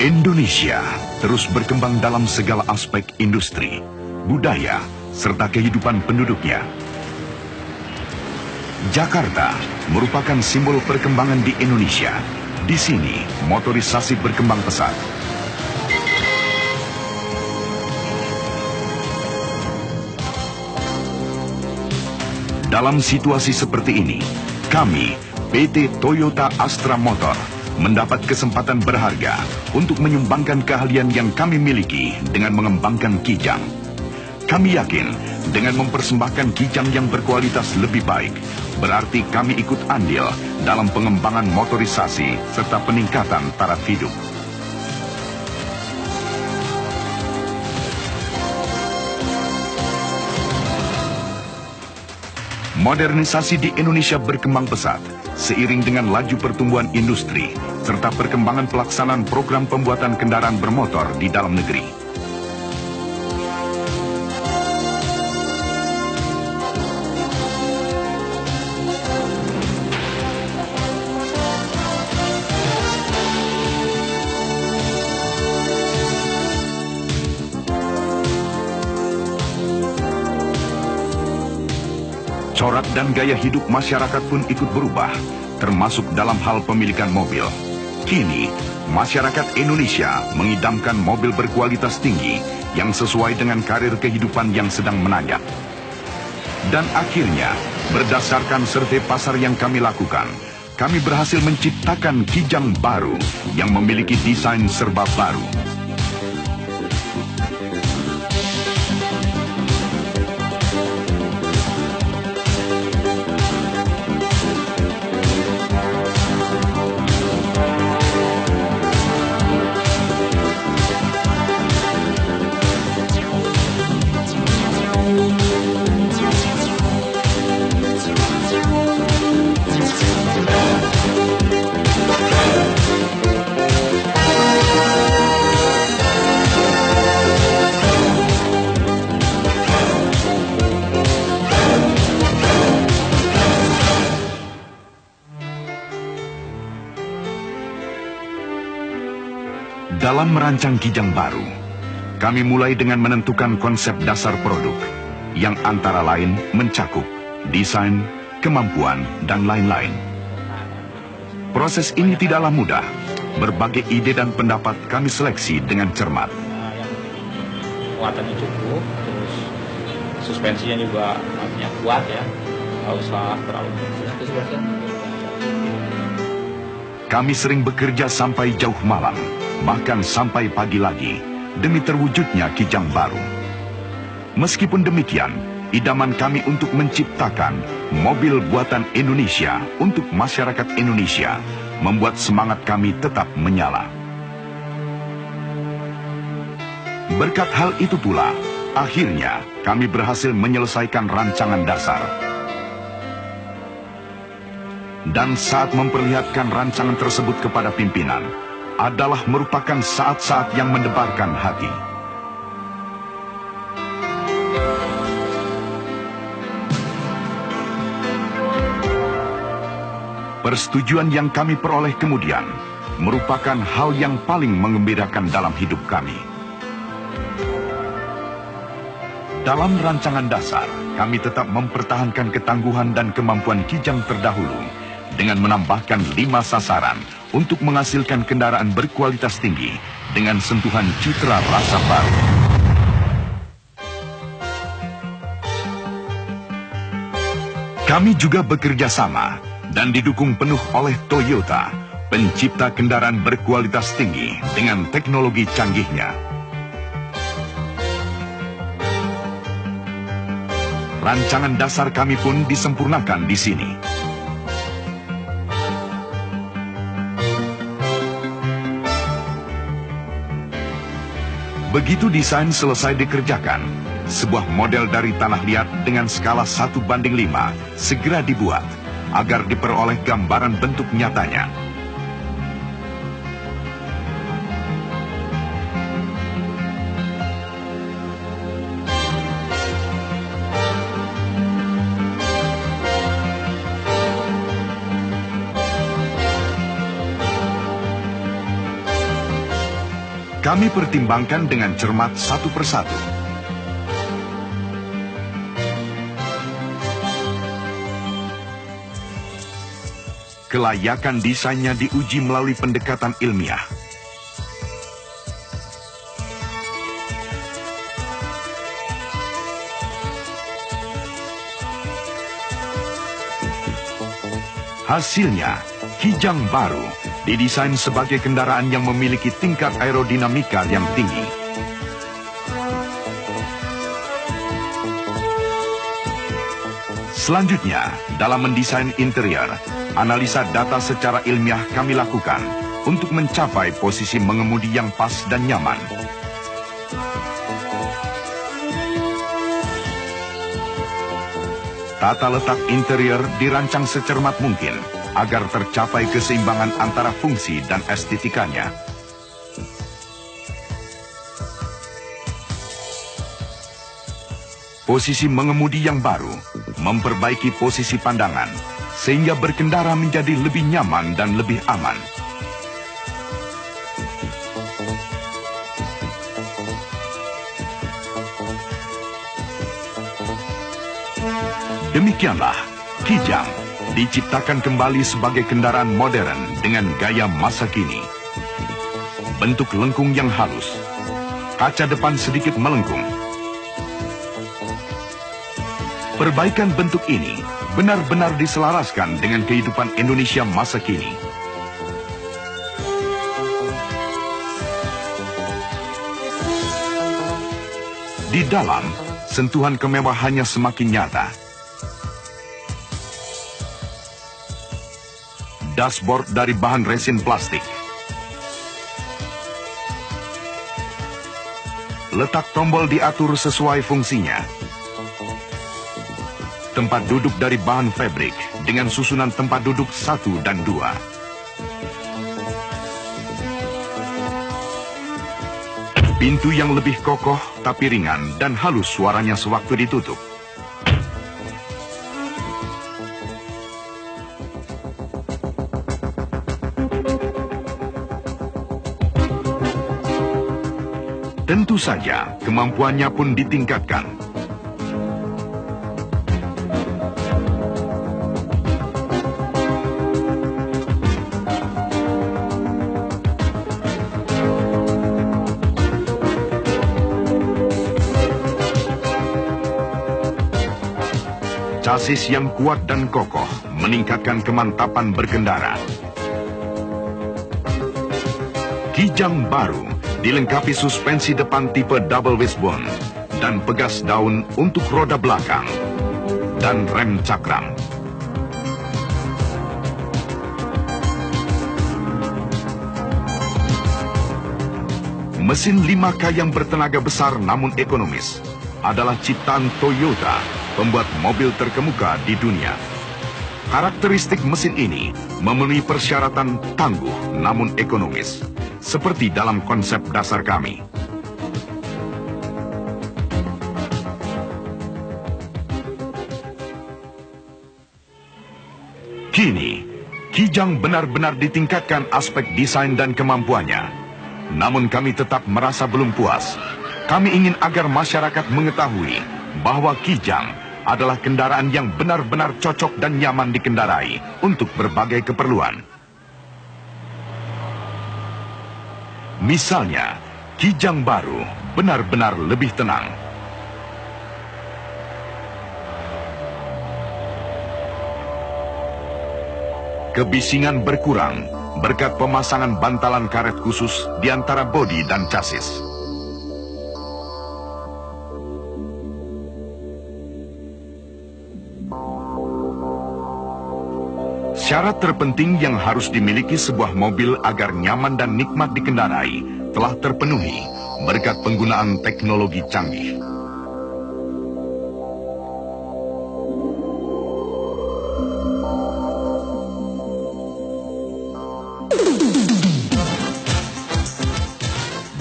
Indonesia terus berkembang dalam segala aspek industri, budaya, serta kehidupan penduduknya. Jakarta merupakan simbol perkembangan di Indonesia. Di sini, motorisasi berkembang pesat. Dalam situasi seperti ini, kami, PT Toyota Astra Motor, mendapat kesempatan berharga untuk menyumbangkan keahlian yang kami miliki dengan mengembangkan Kijang. Kami yakin dengan mempersembahkan Kijang yang berkualitas lebih baik, berarti kami ikut andil dalam pengembangan motorisasi serta peningkatan taraf hidup. Modernisasi di Indonesia berkembang pesat seiring dengan laju pertumbuhan industri serta perkembangan pelaksanaan program pembuatan kendaraan bermotor di dalam negeri. Corak dan gaya hidup masyarakat pun ikut berubah, termasuk dalam hal pemilikan mobil. Kini, masyarakat Indonesia mengidamkan mobil berkualitas tinggi yang sesuai dengan karir kehidupan yang sedang menanjak. Dan akhirnya, berdasarkan survei pasar yang kami lakukan, kami berhasil menciptakan Kijang baru yang memiliki desain serba baru. Dalam merancang Kijang baru, kami mulai dengan menentukan konsep dasar produk yang antara lain mencakup desain, kemampuan, dan lain-lain. Proses ini tidaklah mudah. Berbagai ide dan pendapat kami seleksi dengan cermat. Kuatannya cukup, terus suspensinya juga artinya kuat ya, nggak usah terlalu berat. Kami sering bekerja sampai jauh malam, bahkan sampai pagi lagi, demi terwujudnya Kijang baru. Meskipun demikian, idaman kami untuk menciptakan mobil buatan Indonesia untuk masyarakat Indonesia membuat semangat kami tetap menyala. Berkat hal itu pula, akhirnya kami berhasil menyelesaikan rancangan dasar. Dan saat memperlihatkan rancangan tersebut kepada pimpinan, adalah merupakan saat-saat yang mendebarkan hati. Persetujuan yang kami peroleh kemudian merupakan hal yang paling menggembirakan dalam hidup kami. Dalam rancangan dasar, kami tetap mempertahankan ketangguhan dan kemampuan Kijang terdahulu dengan menambahkan 5 sasaran untuk menghasilkan kendaraan berkualitas tinggi dengan sentuhan citra rasa baru. Kami juga bekerja sama dan didukung penuh oleh Toyota, pencipta kendaraan berkualitas tinggi dengan teknologi canggihnya. Rancangan dasar kami pun disempurnakan di sini. Begitu desain selesai dikerjakan, sebuah model dari tanah liat dengan skala 1:5 segera dibuat agar diperoleh gambaran bentuk nyatanya. Kami pertimbangkan dengan cermat satu persatu. Kelayakan desainnya diuji melalui pendekatan ilmiah. Hasilnya, Kijang baru didesain sebagai kendaraan yang memiliki tingkat aerodinamika yang tinggi. Selanjutnya, dalam mendesain interior, analisa data secara ilmiah kami lakukan untuk mencapai posisi mengemudi yang pas dan nyaman. Tata letak interior dirancang secermat mungkin agar tercapai keseimbangan antara fungsi dan estetikanya. Posisi mengemudi yang baru memperbaiki posisi pandangan sehingga berkendara menjadi lebih nyaman dan lebih aman. Demikianlah, Kijang diciptakan kembali sebagai kendaraan modern dengan gaya masa kini. Bentuk lengkung yang halus, kaca depan sedikit melengkung. Perbaikan bentuk ini benar-benar diselaraskan dengan kehidupan Indonesia masa kini. Di dalam, sentuhan kemewahannya semakin nyata. Dashboard dari bahan resin plastik. Letak tombol diatur sesuai fungsinya. Tempat duduk dari bahan fabrik dengan susunan tempat duduk 1 dan 2. Pintu yang lebih kokoh tapi ringan dan halus suaranya sewaktu ditutup. Tentu saja, kemampuannya pun ditingkatkan. Chassis yang kuat dan kokoh meningkatkan kemantapan berkendara. Kijang baru dilengkapi suspensi depan tipe double wishbone dan pegas daun untuk roda belakang dan rem cakram. Mesin 5K yang bertenaga besar namun ekonomis adalah ciptaan Toyota, pembuat mobil terkemuka di dunia. Karakteristik mesin ini memenuhi persyaratan tangguh namun ekonomis, seperti dalam konsep dasar kami. Kini, Kijang benar-benar ditingkatkan aspek desain dan kemampuannya. Namun kami tetap merasa belum puas. Kami ingin agar masyarakat mengetahui bahwa Kijang adalah kendaraan yang benar-benar cocok dan nyaman dikendarai untuk berbagai keperluan. Misalnya, Kijang baru benar-benar lebih tenang. Kebisingan berkurang berkat pemasangan bantalan karet khusus di antara bodi dan chassis. Syarat terpenting yang harus dimiliki sebuah mobil agar nyaman dan nikmat dikendarai telah terpenuhi berkat penggunaan teknologi canggih.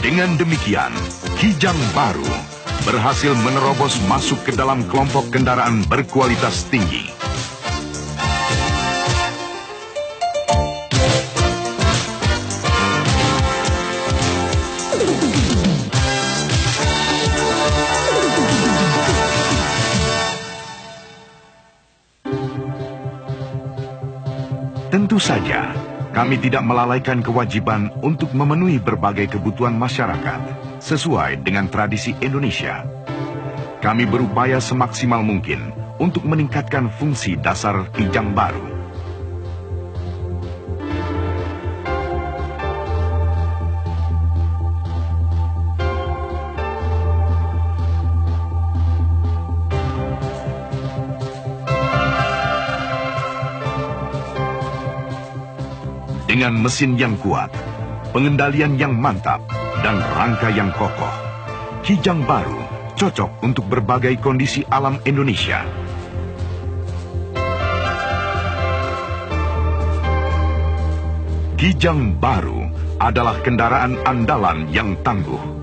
Dengan demikian, Kijang baru berhasil menerobos masuk ke dalam kelompok kendaraan berkualitas tinggi. Tentu saja, kami tidak melalaikan kewajiban untuk memenuhi berbagai kebutuhan masyarakat sesuai dengan tradisi Indonesia. Kami berupaya semaksimal mungkin untuk meningkatkan fungsi dasar Kijang Baru. Dengan mesin yang kuat, pengendalian yang mantap, dan rangka yang kokoh, Kijang Baru cocok untuk berbagai kondisi alam Indonesia. Kijang Baru adalah kendaraan andalan yang tangguh.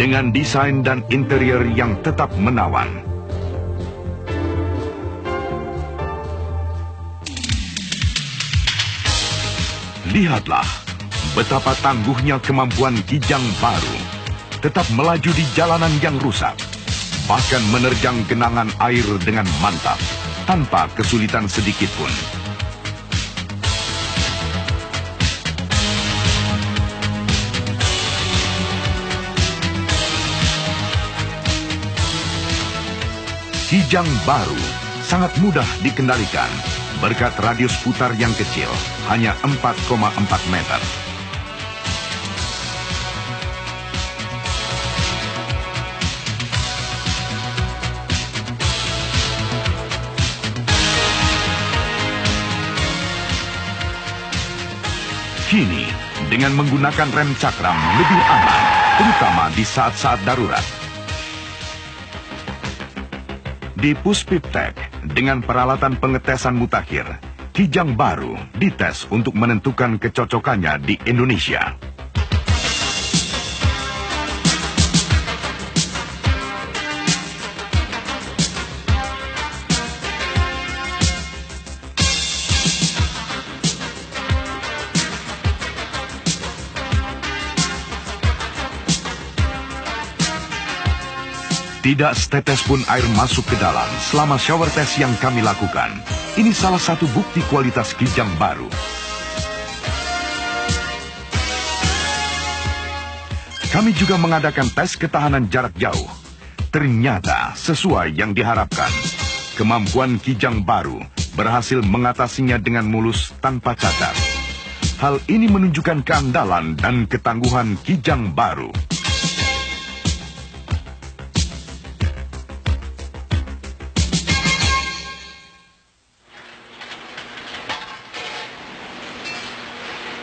Dengan desain dan interior yang tetap menawan. Lihatlah betapa tangguhnya kemampuan Kijang Baru. Tetap melaju di jalanan yang rusak, bahkan menerjang genangan air dengan mantap, tanpa kesulitan sedikit pun. Kijang Baru sangat mudah dikendalikan berkat radius putar yang kecil, hanya 4,4 meter. Kini, dengan menggunakan rem cakram lebih aman, terutama di saat-saat darurat. Di Puspiptek, dengan peralatan pengetesan mutakhir, Kijang Baru dites untuk menentukan kecocokannya di Indonesia. Tidak setetes pun air masuk ke dalam selama shower test yang kami lakukan. Ini salah satu bukti kualitas Kijang Baru. Kami juga mengadakan tes ketahanan jarak jauh. Ternyata sesuai yang diharapkan. Kemampuan Kijang Baru berhasil mengatasinya dengan mulus tanpa cacat. Hal ini menunjukkan keandalan dan ketangguhan Kijang Baru.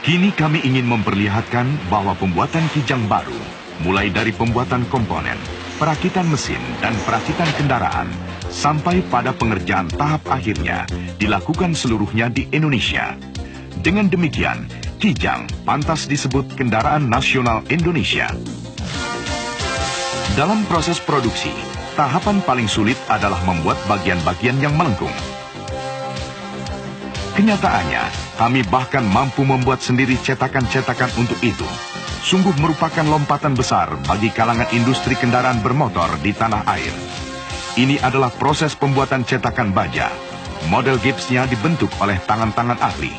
Kini kami ingin memperlihatkan bahwa pembuatan Kijang Baru, mulai dari pembuatan komponen, perakitan mesin, dan perakitan kendaraan, sampai pada pengerjaan tahap akhirnya, dilakukan seluruhnya di Indonesia. Dengan demikian, Kijang pantas disebut kendaraan nasional Indonesia. Dalam proses produksi, tahapan paling sulit adalah membuat bagian-bagian yang melengkung. Kenyataannya, kami bahkan mampu membuat sendiri cetakan-cetakan untuk itu. Sungguh merupakan lompatan besar bagi kalangan industri kendaraan bermotor di tanah air. Ini adalah proses pembuatan cetakan baja. Model gipsnya dibentuk oleh tangan-tangan ahli.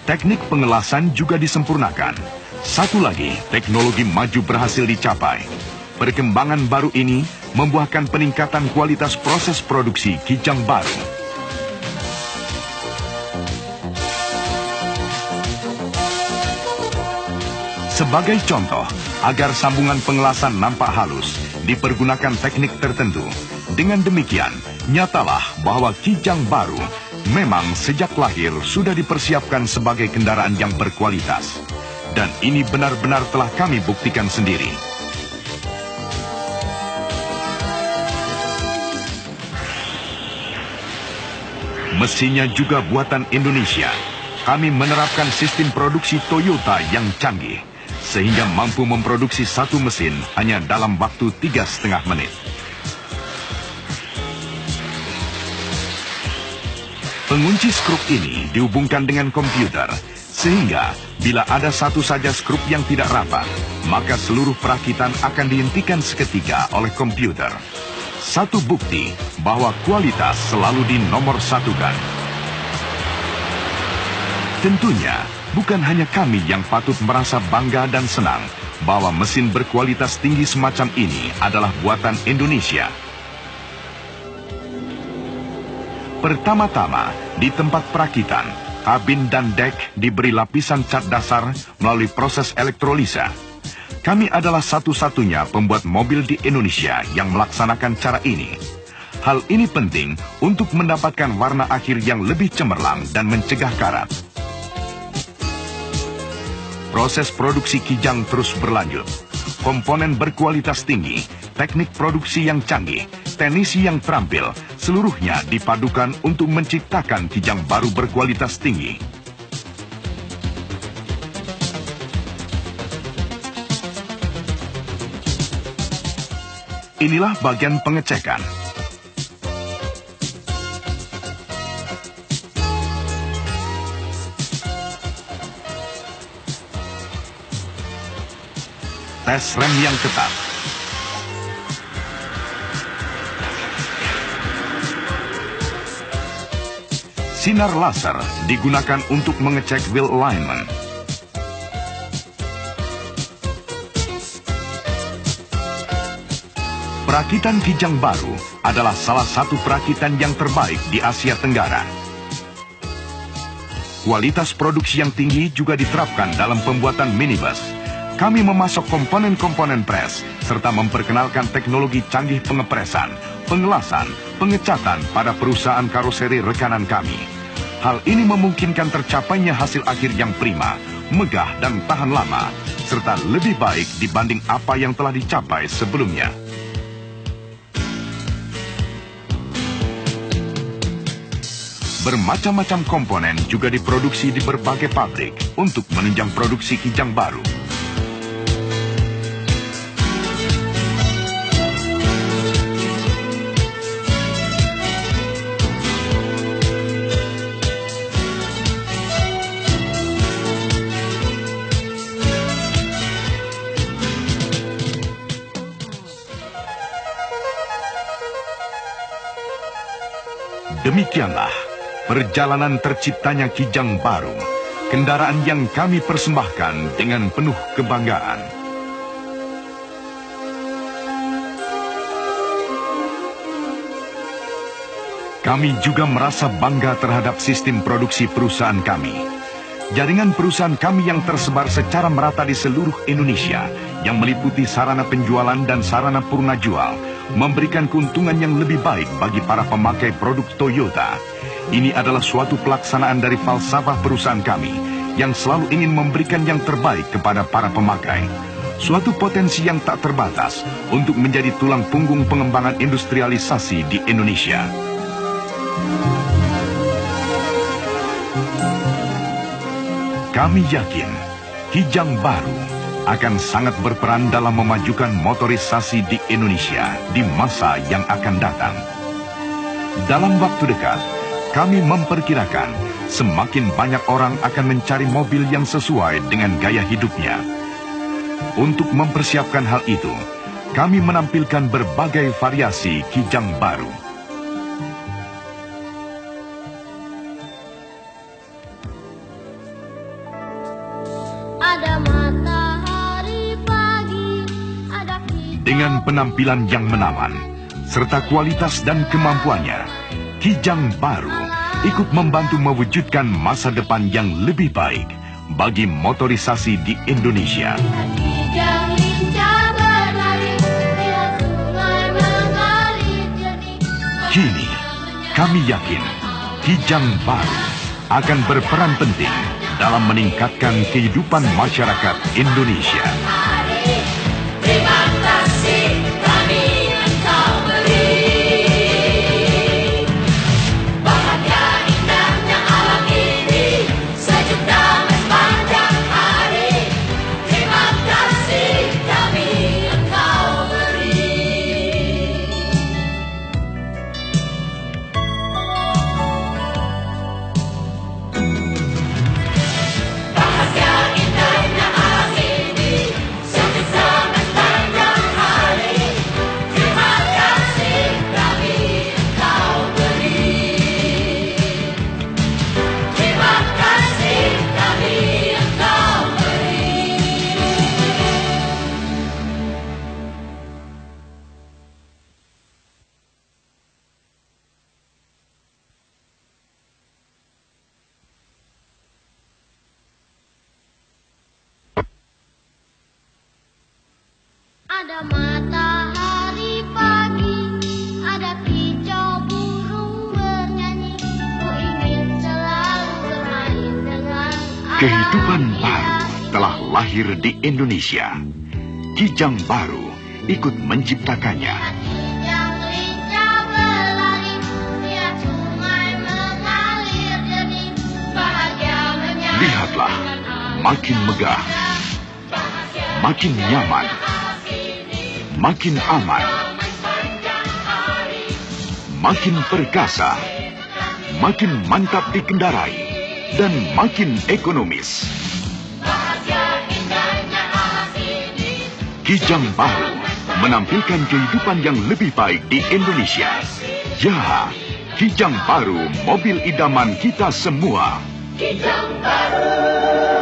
Teknik pengelasan juga disempurnakan. Satu lagi, teknologi maju berhasil dicapai. Perkembangan baru ini membuahkan peningkatan kualitas proses produksi Kijang Baru. Sebagai contoh, agar sambungan pengelasan nampak halus, dipergunakan teknik tertentu. Dengan demikian, nyatalah bahwa Kijang Baru memang sejak lahir sudah dipersiapkan sebagai kendaraan yang berkualitas. Dan ini benar-benar telah kami buktikan sendiri. Mesinnya juga buatan Indonesia. Kami menerapkan sistem produksi Toyota yang canggih, sehingga mampu memproduksi satu mesin hanya dalam waktu 3,5 menit. Pengunci skrup ini dihubungkan dengan komputer, sehingga bila ada satu saja skrup yang tidak rapat, maka seluruh perakitan akan dihentikan seketika oleh komputer. Satu bukti bahwa kualitas selalu dinomorsatukan. Tentunya, bukan hanya kami yang patut merasa bangga dan senang bahwa mesin berkualitas tinggi semacam ini adalah buatan Indonesia. Pertama-tama, di tempat perakitan, kabin dan dek diberi lapisan cat dasar melalui proses elektrolisa. Kami adalah satu-satunya pembuat mobil di Indonesia yang melaksanakan cara ini. Hal ini penting untuk mendapatkan warna akhir yang lebih cemerlang dan mencegah karat. Proses produksi Kijang terus berlanjut. Komponen berkualitas tinggi, teknik produksi yang canggih, teknisi yang terampil, seluruhnya dipadukan untuk menciptakan Kijang baru berkualitas tinggi. Inilah bagian pengecekan. Tes rem yang ketat. Sinar laser digunakan untuk mengecek wheel alignment. Perakitan Kijang baru adalah salah satu perakitan yang terbaik di Asia Tenggara. Kualitas produksi yang tinggi juga diterapkan dalam pembuatan minibus. Kami memasok komponen-komponen pres, serta memperkenalkan teknologi canggih pengepresan, pengelasan, pengecatan pada perusahaan karoseri rekanan kami. Hal ini memungkinkan tercapainya hasil akhir yang prima, megah dan tahan lama, serta lebih baik dibanding apa yang telah dicapai sebelumnya. Bermacam-macam komponen juga diproduksi di berbagai pabrik untuk menunjang produksi Kijang baru. Demikianlah perjalanan terciptanya Kijang baru, kendaraan yang kami persembahkan dengan penuh kebanggaan. Kami juga merasa bangga terhadap sistem produksi perusahaan kami. Jaringan perusahaan kami yang tersebar secara merata di seluruh Indonesia, yang meliputi sarana penjualan dan sarana purna jual, memberikan keuntungan yang lebih baik bagi para pemakai produk Toyota. Ini adalah suatu pelaksanaan dari falsafah perusahaan kami yang selalu ingin memberikan yang terbaik kepada para pemakai. Suatu potensi yang tak terbatas untuk menjadi tulang punggung pengembangan industrialisasi di Indonesia. Kami yakin Kijang baru akan sangat berperan dalam memajukan motorisasi di Indonesia di masa yang akan datang. Dalam waktu dekat, kami memperkirakan semakin banyak orang akan mencari mobil yang sesuai dengan gaya hidupnya. Untuk mempersiapkan hal itu, kami menampilkan berbagai variasi Kijang baru. Ada matahari pagi, ada dengan penampilan yang menawan, serta kualitas dan kemampuannya, Kijang baru ikut membantu mewujudkan masa depan yang lebih baik bagi motorisasi di Indonesia. Kijang lincah berlari, lihat sungai mengalir jernih. Kini, kami yakin Kijang baru akan berperan penting dalam meningkatkan kehidupan masyarakat Indonesia. Terima kasih kami engkau beri. Bahagia Ada matahari pagi, ada kicau burung bernyanyi. Ku ingin selalu bermain dengan Kehidupan baru telah lahir di Indonesia. Kijang baru ikut menciptakannya. Kijang lincah berlari, lihat sungai mengalir jernih, bahagia menyambut. Lihatlah, makin megah, makin nyaman, makin aman, makin perkasa, makin mantap dikendarai, dan makin ekonomis. Kijang baru menampilkan kehidupan yang lebih baik di Indonesia. Ya, Kijang baru, mobil idaman kita semua. Kijang baru.